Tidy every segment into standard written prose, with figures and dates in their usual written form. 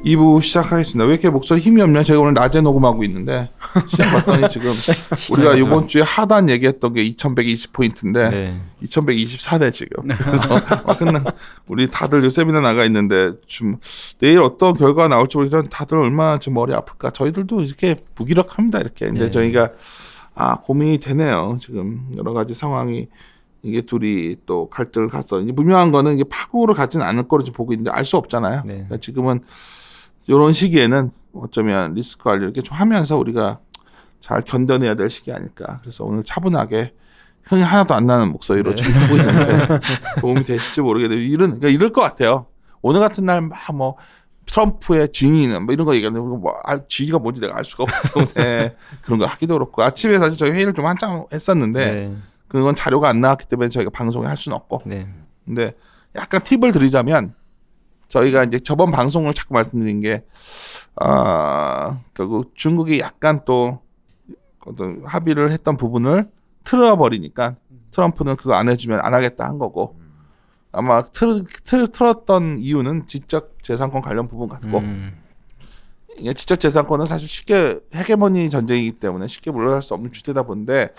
2부 시작하겠습니다. 왜 이렇게 목소리 힘이 없냐? 제가 오늘 낮에 녹음하고 있는데 시작 봤더니 지금 우리가 이번 주에 하단 얘기했던 게 2120포인트인데 네. 2124네 지금. 그래서 우리 다들 요 세미나 나가 있는데 좀 내일 어떤 결과가 나올지 모르겠지만 다들 얼마나 좀 머리 아플까. 저희들도 이렇게 무기력합니다. 이렇게. 근데 네. 저희가 고민이 되네요. 지금 여러 가지 상황이. 이게 둘이 또 갈등을 갔어. 이제 분명한 거는 이게 파국으로 가진 않을 거로 보고 있는데 알 수 없잖아요. 네. 그러니까 지금은 이런 시기에는 어쩌면 리스크 관리 이렇게 좀 하면서 우리가 잘 견뎌내야 될 시기 아닐까. 그래서 오늘 차분하게 흥이 하나도 안 나는 목소리로 네. 좀 하고 있는데 도움이 되실지 모르겠는데 그러니까 이럴 것 같아요. 오늘 같은 날 막 뭐 트럼프의 증인은 뭐 이런 거 얘기하는 뭐 지위가 뭔지 내가 알 수가 없기 때문에 그런 거 하기도 그렇고 아침에 사실 저희 회의를 좀 한참 했었는데. 네. 그건 자료가 안 나왔기 때문에 저희가 방송에 할 수는 없고. 네. 근데 약간 팁을 드리자면 저희가 이제 저번 방송을 자꾸 말씀드린 게 결국 중국이 약간 또 어떤 합의를 했던 부분을 틀어버리니까 트럼프는 그거 안 해주면 안 하겠다 한 거고 아마 틀었던 이유는 지적 재산권 관련 부분 같고 이게 지적 재산권은 사실 쉽게 헤게모니 전쟁이기 때문에 쉽게 물러날 수 없는 주제다 보는데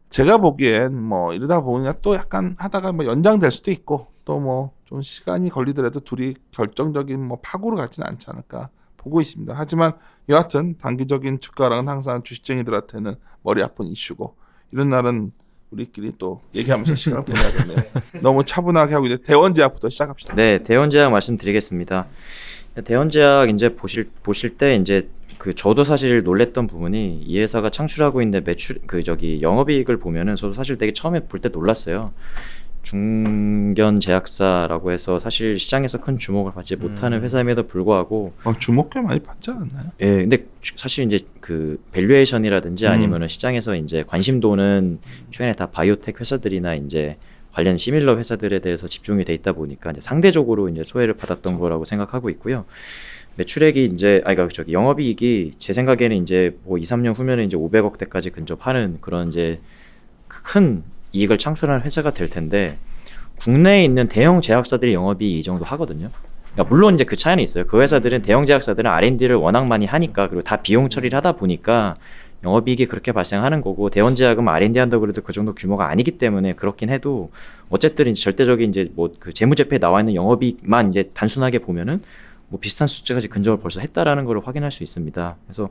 제가 보기엔 뭐 이러다 보니까 또 약간 하다가 뭐 연장될 수도 있고 또 뭐 좀 시간이 걸리더라도 둘이 결정적인 뭐 파고로 가지는 않지 않을까 보고 있습니다. 하지만 여하튼 단기적인 주가랑은 항상 주식쟁이들한테는 머리 아픈 이슈고 이런 날은 우리끼리 또 얘기하면서 시간을 보내야겠네요. 너무 차분하게 하고 이제 대원제약부터 시작합시다. 네, 대원제약 말씀드리겠습니다. 대원제약 이제 보실 때 이제 저도 사실 놀랬던 부분이 이 회사가 창출하고 있는 매출 영업이익을 보면은 저도 사실 되게 처음에 볼 때 놀랐어요. 중견 제약사라고 해서 사실 시장에서 큰 주목을 받지 못하는 회사임에도 불구하고 주목 꽤 많이 받지 않았나요? 예, 근데 사실 이제 밸류에이션이라든지 아니면은 시장에서 이제 관심도는 최근에 다 바이오텍 회사들이나 이제 관련 시밀러 회사들에 대해서 집중이 돼 있다 보니까 이제 상대적으로 이제 소외를 받았던 거라고 생각하고 있고요. 매출액이 이제 영업이익이 제 생각에는 이제 뭐 2, 3년 후면은 이제 500억대까지 근접하는 그런 이제 큰 이익을 창출하는 회사가 될 텐데 국내에 있는 대형 제약사들이 영업이익 이 정도 하거든요. 그러니까 물론 이제 그 차이는 있어요. 그 회사들은 대형 제약사들은 R&D를 워낙 많이 하니까 그리고 다 비용 처리를 하다 보니까 영업이익이 그렇게 발생하는 거고 대원제약은 R&D 한다고 그래도 그 정도 규모가 아니기 때문에 그렇긴 해도 어쨌든 이제 절대적인 이제 뭐 그 재무제표에 나와 있는 영업이익만 이제 단순하게 보면은 뭐 비슷한 숫자까지 근접을 벌써 했다라는 걸 확인할 수 있습니다. 그래서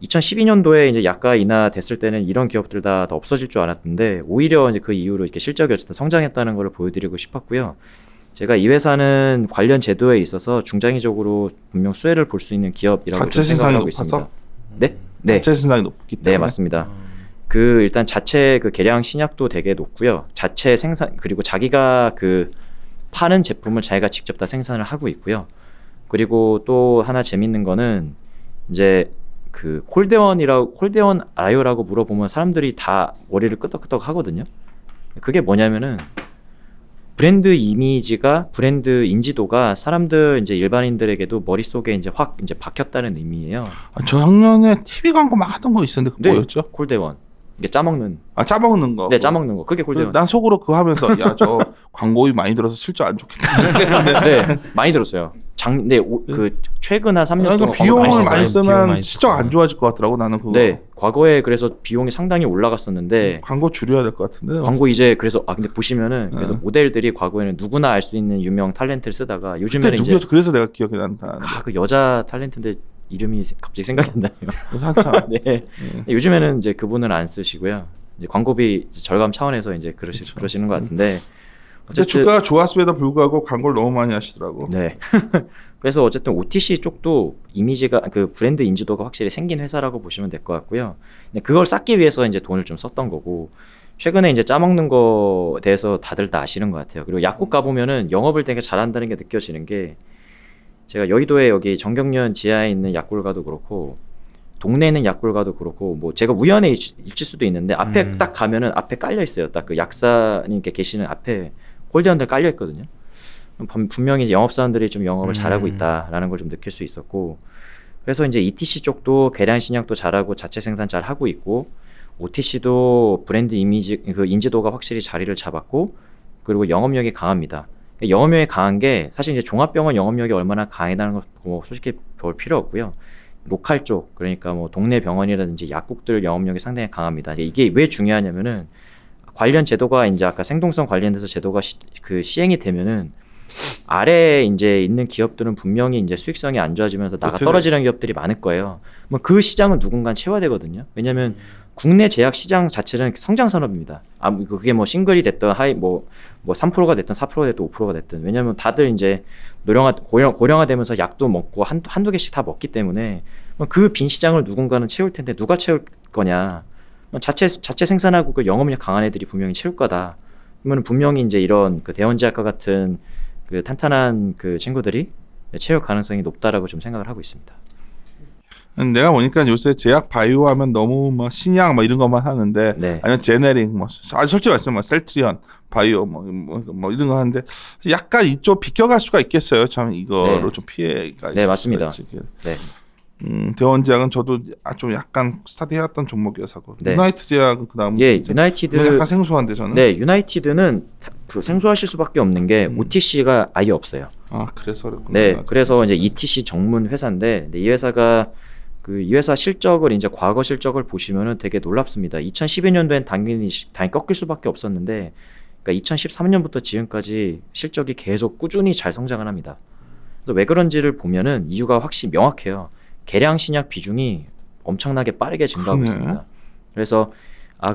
2012년도에 이제 약가 인하됐을 때는 이런 기업들 다 없어질 줄 알았는데 오히려 이제 그 이후로 이렇게 실적이 어쨌든 성장했다는 걸 보여드리고 싶었고요. 제가 이 회사는 관련 제도에 있어서 중장기적으로 분명 수혜를 볼 수 있는 기업이라고 생각하고 있습니다. 네? 네. 자체 생산이 높기 때문에. 네, 맞습니다. 일단 자체 계량 신약도 되게 높고요. 자체 생산 그리고 자기가 파는 제품을 자기가 직접 다 생산을 하고 있고요. 그리고 또 하나 재밌는 거는 이제 콜데원 아요라고 물어보면 사람들이 다 머리를 끄덕끄덕 하거든요. 그게 뭐냐면은 브랜드 이미지가 브랜드 인지도가 사람들 이제 일반인들에게도 머릿속에 이제 확 이제 박혔다는 의미예요. 저 작년에 TV 광고 막 하던 거 있었는데 그거 뭐였죠? 콜데원. 이게 짜먹는. 짜먹는 거. 네, 짜먹는 거. 그게 콜데원. 난 속으로 그거 하면서 야, 저 광고비 많이 들어서 실적 안 좋겠다. 네, 많이 들었어요. 최근 한 3년 동안 비용을 많이 쓰면 실적 안 좋아질 것 같더라고 나는 그거. 네, 과거에 그래서 비용이 상당히 올라갔었는데 광고 줄여야 될 것 같은데. 광고 이제 그래서 근데 보시면은 그래서 모델들이 과거에는 누구나 알 수 있는 유명 탤런트를 쓰다가 요즘에는 이제 그래서 내가 기억이 난다. 그 여자 탤런트인데 이름이 갑자기 생각이 안 나요. 네. 요즘에는 이제 그분은 안 쓰시고요. 이제 광고비 절감 차원에서 이제 그러시는 것 같은데. 근데 주가가 좋았음에도 불구하고 광고를 너무 많이 하시더라고. 네. 그래서 어쨌든 OTC 쪽도 이미지가 브랜드 인지도가 확실히 생긴 회사라고 보시면 될 것 같고요. 근데 그걸 쌓기 위해서 이제 돈을 좀 썼던 거고 최근에 이제 짜먹는 거 대해서 다들 다 아시는 것 같아요. 그리고 약국 가보면은 영업을 되게 잘한다는 게 느껴지는 게 제가 여의도에 여기 정경련 지하에 있는 약국을 가도 그렇고 동네에 있는 약국을 가도 그렇고 뭐 제가 우연히 일칠 수도 있는데 앞에 딱 가면은 앞에 깔려 있어요. 딱 약사님께 계시는 앞에 홀대원들 깔려 있거든요. 분명히 영업사원들이 좀 영업을 잘하고 있다라는 걸 좀 느낄 수 있었고 그래서 이제 ETC 쪽도 계량 신약도 잘하고 자체 생산 잘 하고 있고 OTC도 브랜드 이미지 인지도가 확실히 자리를 잡았고 그리고 영업력이 강합니다. 영업력이 강한 게 사실 이제 종합병원 영업력이 얼마나 강하다는 거 뭐 솔직히 볼 필요 없고요. 로컬 쪽 그러니까 뭐 동네 병원이라든지 약국들 영업력이 상당히 강합니다. 이게 왜 중요하냐면은 관련 제도가 이제 아까 생동성 관련돼서 제도가 시행이 되면은 아래에 이제 있는 기업들은 분명히 이제 수익성이 안 좋아지면서 나가 떨어지는 기업들이 많을 거예요. 뭐 그 시장은 누군가 채워야 되거든요. 왜냐하면 국내 제약 시장 자체는 성장 산업입니다. 그게 뭐 싱글이 됐든 뭐 3%가 됐든 4%가 됐든 5%가 됐든 왜냐하면 다들 이제 고령화되면서 약도 먹고 한두 개씩 다 먹기 때문에 그 빈 시장을 누군가는 채울 텐데 누가 채울 거냐? 자체 생산하고 그 영업력 강한 애들이 분명히 채울 거다. 그러면 분명히 이제 이런 그 대원제약과 같은 그 탄탄한 그 친구들이 채울 가능성이 높다라고 좀 생각을 하고 있습니다. 내가 보니까 요새 제약 바이오 하면 너무 뭐 신약 뭐 이런 것만 하는데 네. 아니면 제네릭 뭐 아주 솔직히 말씀하면 뭐 셀트리온 바이오 뭐 이런 거 하는데 약간 이쪽 비껴갈 수가 있겠어요. 참 이거로 네. 좀 피해가 네, 맞습니다. 네. 대원제약은 저도 좀 약간 스타디해왔던 종목이어서고 네. 유나이트 제약은 그다음 예, 유나이티드 약간 생소한데 저는 네, 유나이티드는 그 생소하실 수밖에 없는 게 OTC가 아예 없어요. 아 그래서 그렇구나. 네, 그래서 이제 ETC 전문 회사인데 이 회사가 이 회사 실적을 이제 과거 실적을 보시면은 되게 놀랍습니다. 2012년도엔 당연히 꺾일 수밖에 없었는데, 그러니까 2013년부터 지금까지 실적이 계속 꾸준히 잘 성장을 합니다. 그래서 왜 그런지를 보면은 이유가 확실히 명확해요. 개량 신약 비중이 엄청나게 빠르게 증가하고 그러네. 있습니다. 그래서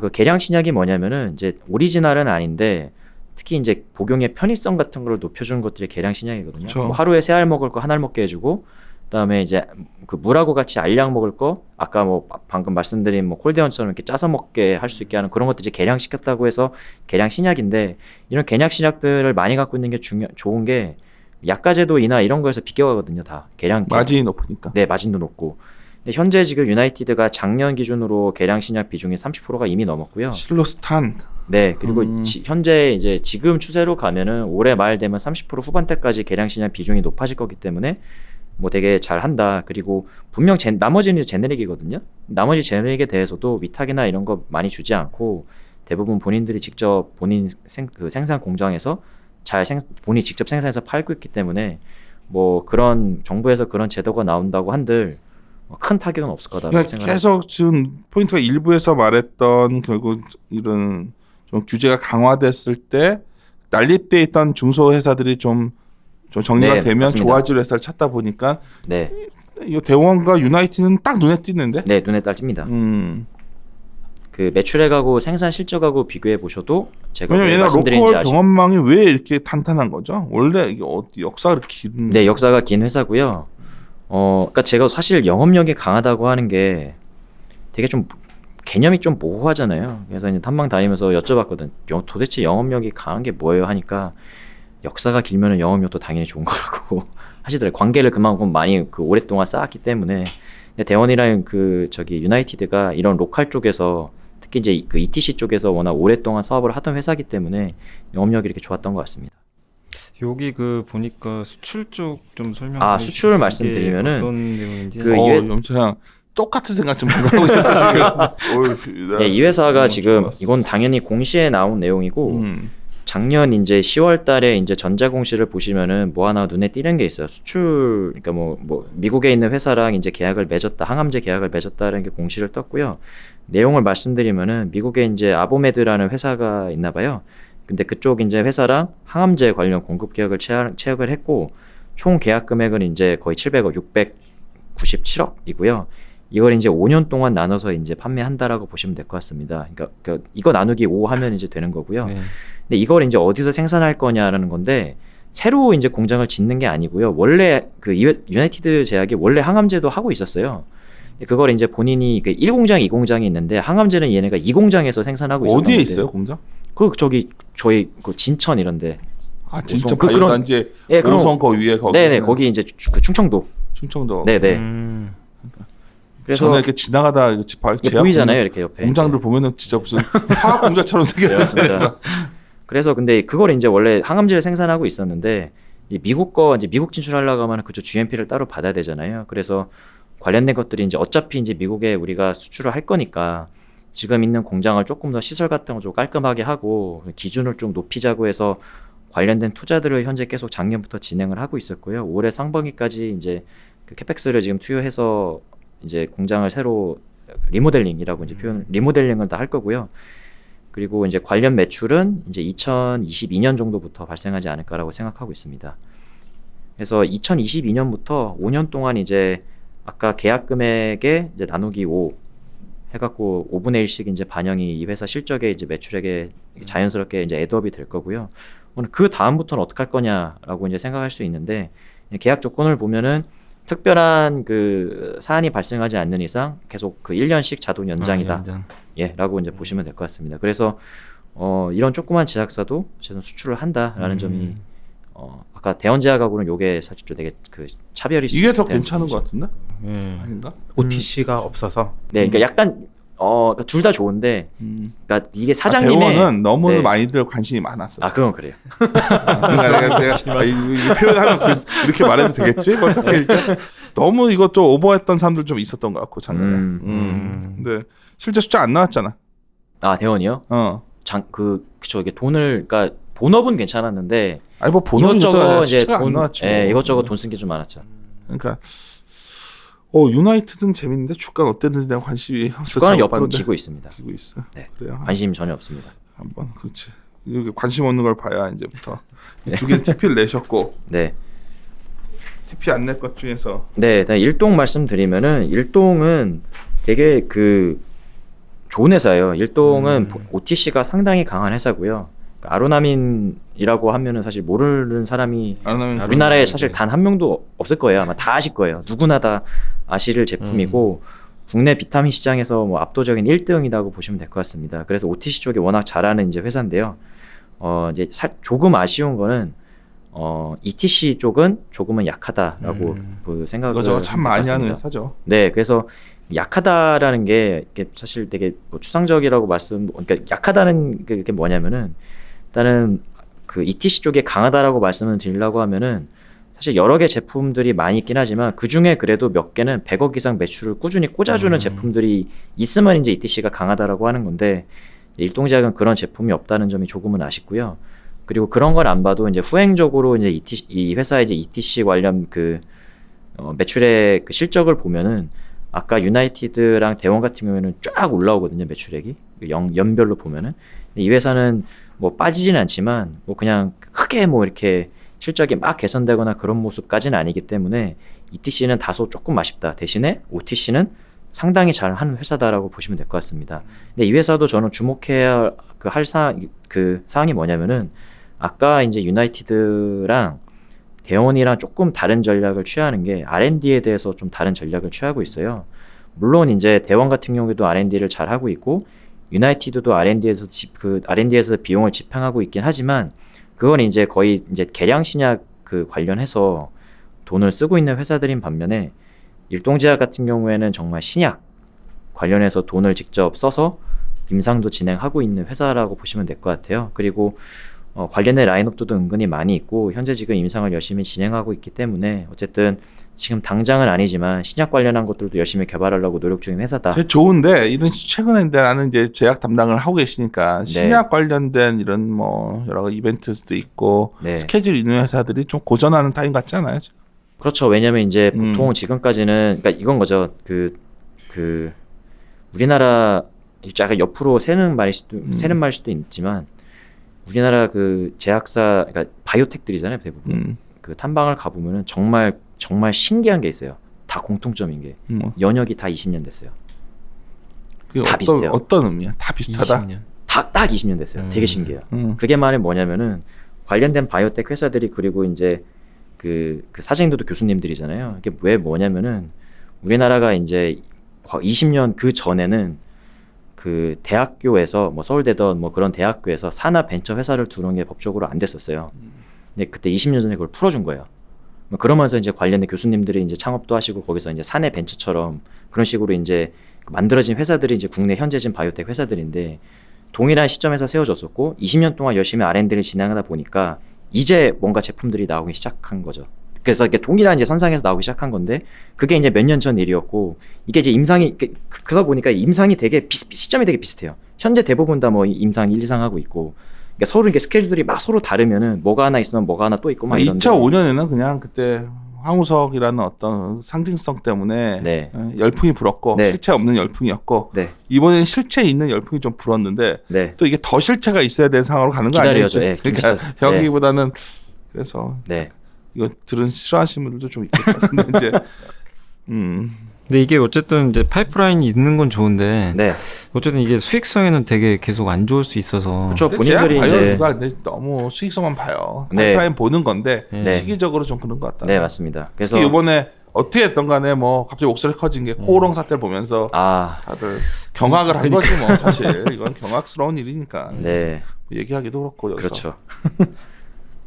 그 개량 신약이 뭐냐면은 이제 오리지널은 아닌데 특히 이제 복용의 편의성 같은 걸 높여주는 것들이 개량 신약이거든요. 그렇죠. 뭐 하루에 3알 먹을 거 1알 먹게 해주고, 그다음에 이제 그 물하고 같이 알약 먹을 거 아까 뭐 방금 말씀드린 뭐 콜대원처럼 이렇게 짜서 먹게 할 수 있게 하는 그런 것들 이제 개량시켰다고 해서 개량 신약인데, 이런 개량 신약들을 많이 갖고 있는 게 좋은 게 약가제도이나 이런 거에서 비껴가거든요. 다 개량 마진이 높으니까. 네, 마진도 높고. 근데 현재 지금 유나이티드가 작년 기준으로 개량 신약 비중이 30%가 이미 넘었고요. 실로스탄. 네, 그리고 현재 이제 지금 추세로 가면은 올해 말 되면 30% 후반대까지 개량 신약 비중이 높아질 거기 때문에 뭐 되게 잘한다. 그리고 분명 나머지는 제네릭이거든요. 나머지 제네릭에 대해서도 위탁이나 이런 거 많이 주지 않고 대부분 본인들이 직접 본인 생산 공장에서 본인이 직접 생산해서 팔고 있기 때문에 뭐 그런 정부에서 그런 제도가 나온다고 한들 큰 타격은 없을 거다라고 그러니까 생각합니다. 계속 지금 포인트가 일부에서 말했던 결국 이런 좀 규제가 강화됐을 때 난립돼 있던 중소 회사들이 좀 정리가 네, 되면 맞습니다. 좋아질 회사를 찾다 보니까 네, 이 대원과 유나이티드는 딱 눈에 띄는데. 네 눈에 띕니다. 그 매출액하고 생산 실적하고 비교해 보셔도 제가 왜냐면 얘네 말씀드린지 로컬 병원망이 왜 이렇게 탄탄한 거죠? 원래 이게 역사가 긴. 네, 역사가 긴 회사고요. 그러니까 제가 사실 영업력이 강하다고 하는 게 되게 좀 개념이 좀 모호하잖아요. 그래서 이제 탐방 다니면서 여쭤봤거든. 도대체 영업력이 강한 게 뭐예요? 하니까 역사가 길면은 영업력도 당연히 좋은 거라고 하시더라고요. 관계를 그만큼 많이 오랫동안 쌓았기 때문에. 근데 대원이랑 유나이티드가 이런 로컬 쪽에서 특히 이제 그 ETC 쪽에서 워낙 오랫동안 사업을 하던 회사기 때문에 영업력이 이렇게 좋았던 것 같습니다. 여기 보니까 수출 쪽 좀 설명. 수출을 말씀드리면은 어떤 내용인지. 염차양 똑같은 생각 좀 하고 있었어 지금. 네, 이 회사가 지금 좋았어. 이건 당연히 공시에 나온 내용이고 작년 이제 10월 달에 이제 전자 공시를 보시면은 뭐 하나 눈에 띄는 게 있어요. 수출, 그러니까 뭐 미국에 있는 회사랑 이제 계약을 맺었다, 항암제 계약을 맺었다는 게 공시를 떴고요. 내용을 말씀드리면은 미국에 이제 아보메드라는 회사가 있나 봐요. 근데 그쪽 이제 회사랑 항암제 관련 공급 계약을 체결을 했고 총 계약 금액은 이제 거의 700억, 697억이고요. 이걸 이제 5년 동안 나눠서 이제 판매한다라고 보시면 될 것 같습니다. 그러니까 이거 나누기 5 하면 이제 되는 거고요. 네. 근데 이걸 이제 어디서 생산할 거냐라는 건데 새로 이제 공장을 짓는 게 아니고요. 원래 유나이티드 제약이 원래 항암제도 하고 있었어요. 근데 그걸 이제 본인이 1공장, 2공장이 있는데 항암제는 얘네가 2공장에서 생산하고 있었는데 어디에 있어요 공장? 저희 진천 이런데. 아 진짜 그런- 바이오단지 예, 그럼- 노선 거 위에 거기. 네네, 거기 이제 충청도. 충청도. 네네. 그래서 전에 이렇게 지나가다 이게 보이잖아요, 이렇게 옆에. 공장들 보면은 진짜 무슨 화학 공장처럼 네, 생겼는데. 맞습니다. 그래서 근데 그걸 이제 원래 항암제를 생산하고 있었는데 이제 미국 진출하려고 하면 그쪽 GMP를 따로 받아야 되잖아요. 그래서 관련된 것들이 이제 어차피 이제 미국에 우리가 수출을 할 거니까 지금 있는 공장을 조금 더 시설 같은 거 좀 깔끔하게 하고 기준을 좀 높이자고 해서 관련된 투자들을 현재 계속 작년부터 진행을 하고 있었고요. 올해 상반기까지 이제 그 캐펙스를 지금 투여해서 이제 공장을 새로 리모델링이라고 이제 표현 리모델링을 다 할 거고요. 그리고 이제 관련 매출은 이제 2022년 정도부터 발생하지 않을까라고 생각하고 있습니다. 그래서 2022년부터 5년 동안 이제 아까 계약 금액에 이제 나누기 5 해갖고 5분의 1씩 이제 반영이 이 회사 실적에 이제 매출액에 자연스럽게 이제 애드업이 될 거고요. 오늘 그 다음부터는 어떻게 할 거냐라고 이제 생각할 수 있는데 계약 조건을 보면은 특별한 그 사안이 발생하지 않는 이상 계속 그 1년씩 자동 연장이다. 연장. 라고 이제 보시면 될 것 같습니다. 그래서 이런 조그만 제작사도 어쨌든 수출을 한다라는 점이 아까 대원 제약하고는 요게 사실 좀 되게 그 차별이 이게 더 있을 괜찮은 텐데. 것 같은데? 네. 아닌가? OTC가 없어서. 네, 그러니까 약간 그러니까 둘 다 좋은데, 그러니까 이게 사장님의 대원은 너무 네. 많이들 관심이 많았었어. 그건 그래요. 그러니까 내가 이 표현하면 이렇게 말해도 되겠지? 뭐 어떻게 너무 이것 좀 오버했던 사람들 좀 있었던 것 같고 작년에. 근데 실제 숫자 안 나왔잖아. 아 대원이요? 그쵸 이게 돈을 그러니까 본업은 괜찮았는데 아니 뭐 본업이 이것저것 이제 숫자가 안 돈, 나왔죠. 이것저것 돈 쓴 게 좀 많았죠. 그러니까 유나이티드는 재밌는데 주가는 어땠는지 내가 관심이 없어서 주가는 잘 못 옆으로 봤는데. 기고 있습니다. 기고 있어. 네. 그래요. 관심 전혀 없습니다. 한번 그렇지. 이렇게 관심 없는 걸 봐야 이제부터 네. 두 개 TP를 내셨고 네. TP 안 낼 것 중에서 네, 일동 말씀드리면은 일동은 되게 그 좋은 회사예요. 일동은 OTC가 상당히 강한 회사고요. 그러니까 아로나민이라고 하면은 사실 모르는 사람이 우리나라에 사실 단 한 명도 없을 거예요. 아마 다 아실 거예요. 누구나 다 아실 제품이고 국내 비타민 시장에서 뭐 압도적인 1등이라고 보시면 될 것 같습니다. 그래서 OTC 쪽이 워낙 잘하는 이제 회사인데요. 이제 조금 아쉬운 거는 ETC 쪽은 조금은 약하다라고 그 생각을 이거저거 참 많이 하는 해봤습니다. 회사죠. 네, 그래서 약하다라는 게 사실 되게 뭐 추상적이라고 그러니까 약하다는 게 뭐냐면은 일단은 그 ETC 쪽에 강하다라고 말씀을 드리려고 하면은 사실 여러 개 제품들이 많이 있긴 하지만 그 중에 그래도 몇 개는 100억 이상 매출을 꾸준히 꽂아주는 제품들이 있으면 이제 ETC가 강하다라고 하는 건데 일동제약은 그런 제품이 없다는 점이 조금은 아쉽고요. 그리고 그런 걸 안 봐도 이제 후행적으로 이제 이 회사의 이제 ETC 관련 그 매출의 그 실적을 보면은 아까 유나이티드랑 대원 같은 경우에는 쫙 올라오거든요 매출액이 연별로 보면은. 이 회사는 뭐 빠지진 않지만 뭐 그냥 크게 뭐 이렇게 실적이 막 개선되거나 그런 모습까지는 아니기 때문에 ETC는 다소 조금 아쉽다. 대신에 OTC는 상당히 잘하는 회사다라고 보시면 될 것 같습니다. 근데 이 회사도 저는 주목해야 할 사항이 뭐냐면은 아까 이제 유나이티드랑 대원이랑 조금 다른 전략을 취하는 게 R&D에 대해서 좀 다른 전략을 취하고 있어요. 물론 이제 대원 같은 경우에도 R&D를 잘 하고 있고 유나이티드도 R&D에서 비용을 집행하고 있긴 하지만 그건 이제 거의 이제 개량 신약 그 관련해서 돈을 쓰고 있는 회사들인 반면에 일동제약 같은 경우에는 정말 신약 관련해서 돈을 직접 써서 임상도 진행하고 있는 회사라고 보시면 될 것 같아요. 그리고 관련된 라인업도 은근히 많이 있고 현재 지금 임상을 열심히 진행하고 있기 때문에 어쨌든 지금 당장은 아니지만 신약 관련한 것들도 열심히 개발하려고 노력 중인 회사다. 되게 좋은데 이런 최근에 나는 이제 제약 담당을 하고 계시니까 신약 관련된 이런 뭐 여러 가지 이벤트도 있고 네. 스케줄 있는 회사들이 좀 고전하는 타임 같지 않아요? 그렇죠. 왜냐면 이제 보통 지금까지는 그러니까 이건 거죠. 그 우리나라 약간 옆으로 새는 말일 수도 있지만 우리나라 그 제약사 그러니까 바이오텍들이잖아요 대부분. 그 탐방을 가보면은 정말 신기한 게 있어요. 다 공통점인 게 연역이 다 20년 됐어요. 다 비슷해요. 어떤 의미야? 다 비슷하다. 20년. 딱 20년 됐어요. 되게 신기해요. 그게 말이 뭐냐면은 관련된 바이오텍 회사들이 그리고 이제 그 사장님들도 교수님들이잖아요. 이게 왜 뭐냐면은 우리나라가 이제 20년 그 전에는 그 대학교에서 뭐 서울대든 뭐 그런 대학교에서 산하 벤처 회사를 두는 게 법적으로 안 됐었어요. 근데 그때 20년 전에 그걸 풀어준 거예요. 그러면서 이제 관련된 교수님들이 이제 창업도 하시고 거기서 이제 사내 벤처처럼 그런 식으로 이제 만들어진 회사들이 이제 국내 현재진 바이오텍 회사들인데 동일한 시점에서 세워졌었고 20년 동안 열심히 R&D를 진행하다 보니까 이제 뭔가 제품들이 나오기 시작한 거죠. 그래서 이게 동일한 이제 선상에서 나오기 시작한 건데 그게 이제 몇 년 전 일이었고 이게 이제 임상이 그러다 보니까 임상이 되게 시점이 되게 비슷해요. 현재 대부분 다 뭐 임상 1, 2상 하고 있고 그러니까 서로 이게 스케줄들이 막 서로 다르면은 뭐가 하나 있으면 뭐가 하나 또 있고 막 이런데. 2005년에는 그냥 그때 황우석이라는 어떤 상징성 때문에 네. 열풍이 불었고 네. 실체 없는 열풍이었고 네. 이번엔 실체 있는 열풍이 좀 불었는데 네. 또 이게 더 실체가 있어야 되는 상황으로 가는 거 아니에요? 기다려야죠. 예, 좀 그러니까 기다려. 여기보다는 그래서 네. 이거 들은 싫어하시는 분들도 좀 있겠다. 근데 이제 근데 이게 어쨌든 이제 파이프라인이 있는 건 좋은데 네. 어쨌든 이게 수익성에는 되게 계속 안 좋을 수 있어서 그렇죠. 근데 제약 본인들이 이제 바이오가 너무 수익성만 봐요. 네. 파이프라인 보는 건데 네. 시기적으로 좀 그런 것 같다. 네, 맞습니다. 그래서 특히 이번에 어떻게 했던 간에 뭐 갑자기 목소리 커진 게 코오롱 사태를 보면서 다들 경악을 한 거지 뭐 사실 이건 경악스러운 일이니까 네. 뭐 얘기하기도 그렇고 여기서 그렇죠.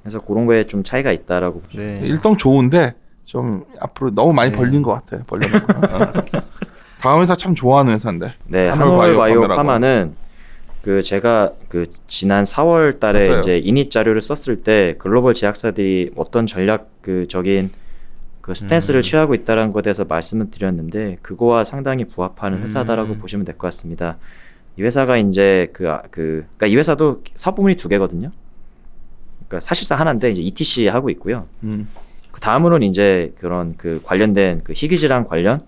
그래서 그런 거에 좀 차이가 있다라고 보죠. 네. 일동 좋은데 좀 앞으로 너무 많이 네. 벌린 것 같아. 벌려면 다음 회사 참 좋아하는 회사인데. 네, 한올바이오 한올바이오 파마라고. 파마는 그 제가 그 지난 4월 달에 맞아요. 이제 이닛 자료를 썼을 때 글로벌 제약사들이 어떤 전략 적인 그 스탠스를 취하고 있다는 것에 대해서 말씀을 드렸는데 그거와 상당히 부합하는 회사다라고 보시면 될 것 같습니다. 이 회사가 이제 그러니까 이 회사도 사업 부문이 2개거든요. 그러니까 사실상 하나인데 이제 ETC 하고 있고요. 그 다음으로는 이제 그런 그 관련된 그 희귀질환 관련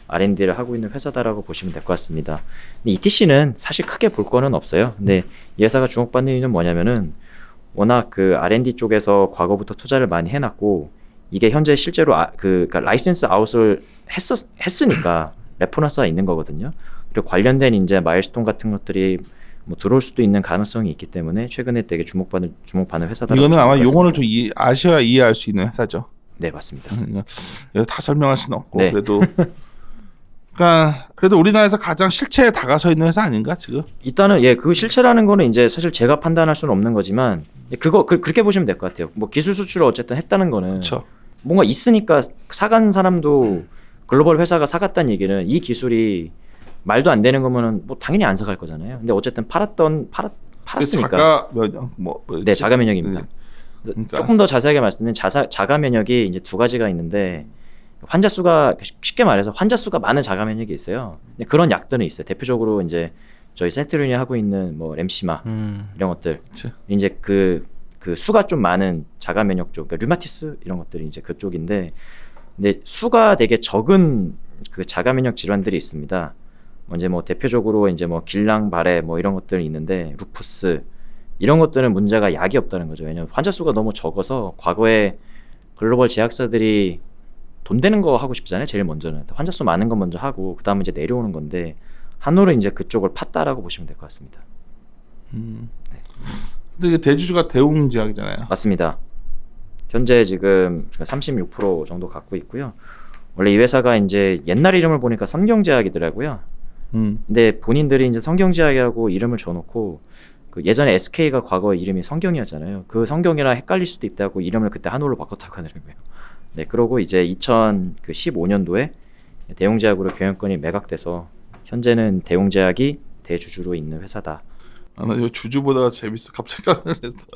R&D를 하고 있는 회사다라고 보시면 될 것 같습니다. 근데 ETC는 사실 크게 볼 거는 없어요. 근데 이 회사가 주목받는 이유는 뭐냐면은 워낙 그 R&D 쪽에서 과거부터 투자를 많이 해놨고 이게 현재 실제로 그러니까 라이센스 아웃을 했으니까 레퍼런스가 있는 거거든요. 그리고 관련된 이제 마일스톤 같은 것들이 뭐 들어올 수도 있는 가능성이 있기 때문에 최근에 되게 주목받는 회사다. 이거는 아마 용어를 좀 아셔야 이해할 수 있는 회사죠. 네, 맞습니다. 이거 다 설명할 수는 없고 네. 그래도 우리나라에서 가장 실체에 다가서 있는 회사 아닌가 지금? 일단은 그 실체라는 거는 이제 사실 제가 판단할 수는 없는 거지만 그렇게 보시면 될 것 같아요. 뭐 기술 수출을 어쨌든 했다는 거는 그렇죠. 뭔가 있으니까 사간 사람도 글로벌 회사가 사갔다는 얘기는 이 기술이 말도 안 되는 거면은 뭐 당연히 안 사갈 거잖아요. 근데 어쨌든 팔았으니까. 자가 면역 뭐였지? 네, 자가 면역입니다. 그러니까. 조금 더 자세하게 말씀드리면 자가 면역이 이제 2가지가 있는데 환자 수가 쉽게 말해서 환자 수가 많은 자가 면역이 있어요. 근데 그런 약들은 있어요. 대표적으로 이제 저희 센트루니 하고 있는 뭐 램시마 이런 것들. 그치. 이제 그 수가 좀 많은 자가 면역 쪽, 그러니까 류마티스 이런 것들이 이제 그쪽인데, 근데 수가 되게 적은 그 자가 면역 질환들이 있습니다. 이제 뭐 대표적으로 이제 뭐 길랑바레 뭐 이런 것들이 있는데 루푸스 이런 것들은 문제가 약이 없다는 거죠. 왜냐면 환자 수가 너무 적어서 과거에 글로벌 제약사들이 돈 되는 거 하고 싶잖아요. 제일 먼저는 환자 수 많은 거 먼저 하고 그 다음에 이제 내려오는 건데 한올은 이제 그쪽을 팠다라고 보시면 될 것 같습니다. 근데 이게 대주주가 대웅제약이잖아요. 맞습니다. 현재 지금 36% 정도 갖고 있고요. 원래 이 회사가 이제 옛날 이름을 보니까 성경제약이더라고요. 근데 본인들이 이제 성경제약이라고 이름을 줘놓고 그 예전에 SK가 과거 이름이 성경이었잖아요. 그 성경이랑 헷갈릴 수도 있다고 이름을 그때 한올로 바꿨다고 하더라고요. 네, 그러고 이제 2015년도에 대웅제약으로 경영권이 매각돼서 현재는 대웅제약이 대주주로 있는 회사다. 나 이거 주주보다 재밌어. 갑자기 깜짝했어.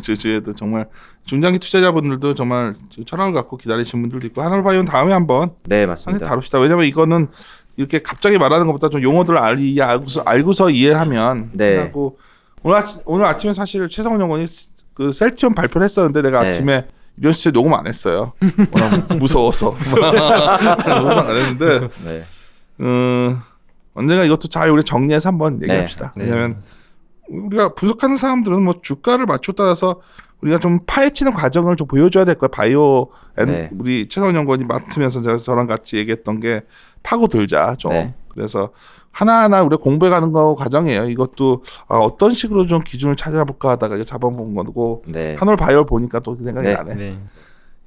주주에도 정말 중장기 투자자분들도 정말 철학을 갖고 기다리시는 분들도 있고 한올바이오는 다음에 한번 네, 상세 맞습니다. 다룹시다. 왜냐면 이거는 이렇게 갑자기 말하는 것보다 좀 용어들을 알고서 이해하면 네. 하고 오늘 아침에 사실 최성원 연구원이 그 셀티온 발표를 했었는데 내가 네. 아침에 이런 수에 녹음 안 했어요. 워낙 무서워서 안 했는데 네. 언젠가 이것도 잘 우리 정리해서 한번 얘기합시다. 네. 왜냐하면 우리가 분석하는 사람들은 뭐 주가를 맞춰 따라서 우리가 좀 파헤치는 과정을 좀 보여줘야 될 거야. 네. 우리 최성원 연구원이 맡으면서 제가 저랑 같이 얘기했던 게 파고들자 좀. 네. 그래서 하나하나 우리가 공부해가는 거 과정이에요. 이것도 어떤 식으로 좀 기준을 찾아볼까 하다가 이제 잡아본 거고 네. 한올바이오 보니까 또 생각이 네. 나네. 네.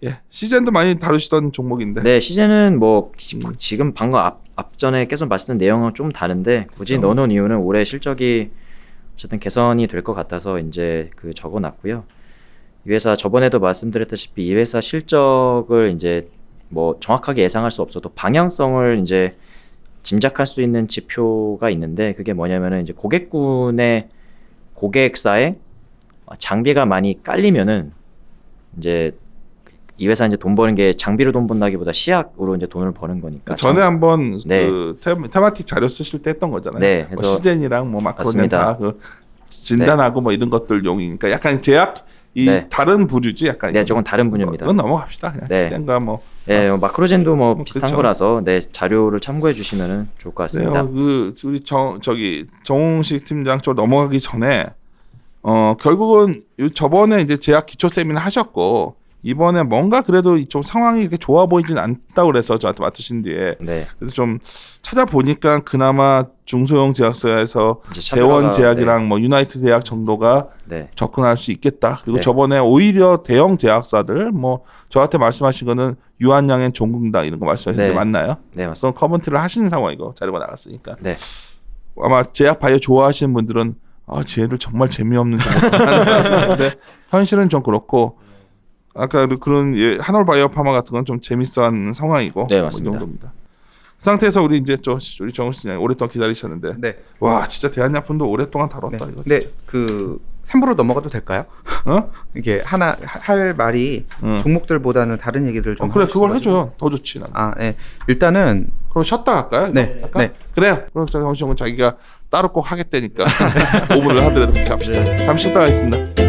예, 시즌도 많이 다루시던 종목인데. 네, 시즌은 뭐 지금 방금 앞전에 계속 말씀드린 내용은 좀 다른데 굳이 넣어놓은 이유는 올해 실적이 어쨌든 개선이 될 것 같아서 이제 그 적어놨고요. 이 회사 저번에도 말씀드렸다시피 이 회사 실적을 이제 뭐 정확하게 예상할 수 없어도 방향성을 이제 짐작할 수 있는 지표가 있는데 그게 뭐냐면은 이제 고객사에 장비가 많이 깔리면은 이제 이 회사 이제 돈 버는 게 장비로 돈 번다기보다 시약으로 이제 돈을 버는 거니까. 전에 한번 네. 그 테마틱 자료 쓰실 때 했던 거잖아요. 네, 뭐 그래서 시젠이랑 뭐 마크로넨 맞습니다. 다그 진단하고 뭐 이런 것들 용이니까 약간 제약 이 네. 다른 부류지 약간. 네, 조금 다른 분야입니다. 그건 넘어갑시다. 그냥 네. 시den가 뭐. 네, 마크로젠도 뭐 비슷한 그렇죠. 거라서 네 자료를 참고해 주시면 좋을 것 같습니다. 그래요. 그 우리 저기 정홍식 팀장 쪽 넘어가기 전에 결국은 저번에 이제 제약 기초 세미나 하셨고 이번에 뭔가 그래도 좀 상황이 이렇게 좋아 보이진 않다고 그래서 저한테 맡으신 뒤에 네, 그래서 좀 찾아보니까 그나마 중소형 제약사에서 이제 대원 차별화가, 제약이랑 뭐 유나이트 제약 정도가 네, 접근할 수 있겠다. 그리고 네. 저번에 오히려 대형 제약사들 뭐 저한테 말씀하신 거는 유한양엔 종근당 이런 거 말씀하셨는데 네. 맞나요? 네 맞습니다. 그래서 커먼트를 하시는 상황이고 자료가 나갔으니까 네, 아마 제약 바이오 좋아하시는 분들은 쟤들 정말 재미없는 정보인데 현실은 좀 그렇고 아까 그런 한올 바이오 파마 같은 건 좀 재밌어하는 상황이고 네, 뭐 맞습니다. 이 정도입니다. 그 상태에서 우리 이제 우리 정우 씨 오랫동안 기다리셨는데 네. 와 진짜 대한약품도 오랫동안 다뤘다 이거 네. 진짜. 그 3부로 넘어가도 될까요? 어? 이게 하나 할 말이 응. 종목들보다는 다른 얘기들을 좀 그래 하고 그걸 싶어가지고. 해줘요. 더 좋지 나는. 아, 네. 일단은 그럼 쉬었다 갈까요? 네. 이거? 네. 그래요. 그럼 정우 씨는 자기가 따로 꼭 하겠다니까 5분을 하더라도 그렇게 합시다. 잠시 쉬었다 가겠습니다.